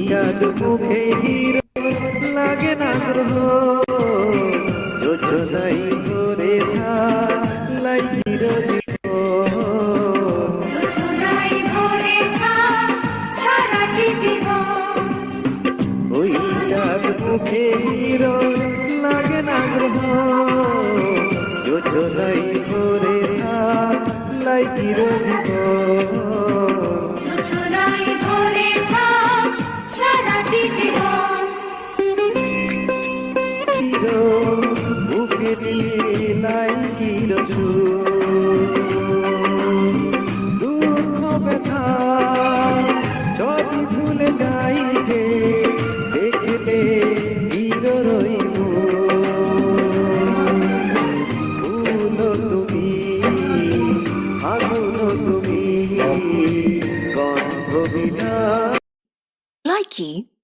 চাঁদ মুখে হিরো লাগে না গ্রহ যোজনাই ধরে লাই চির ওই চাঁদ মুখে হিরো লাগে না গ্রহ যোজনাই ধরে লাই চির বুকে দিয়ে লাই চির দুঃখ ব্যথা সবই ভুলে যাই যে দেখলে চির রইব ফুল তুমি আগুন তুমি গন্ধ বিনা Likey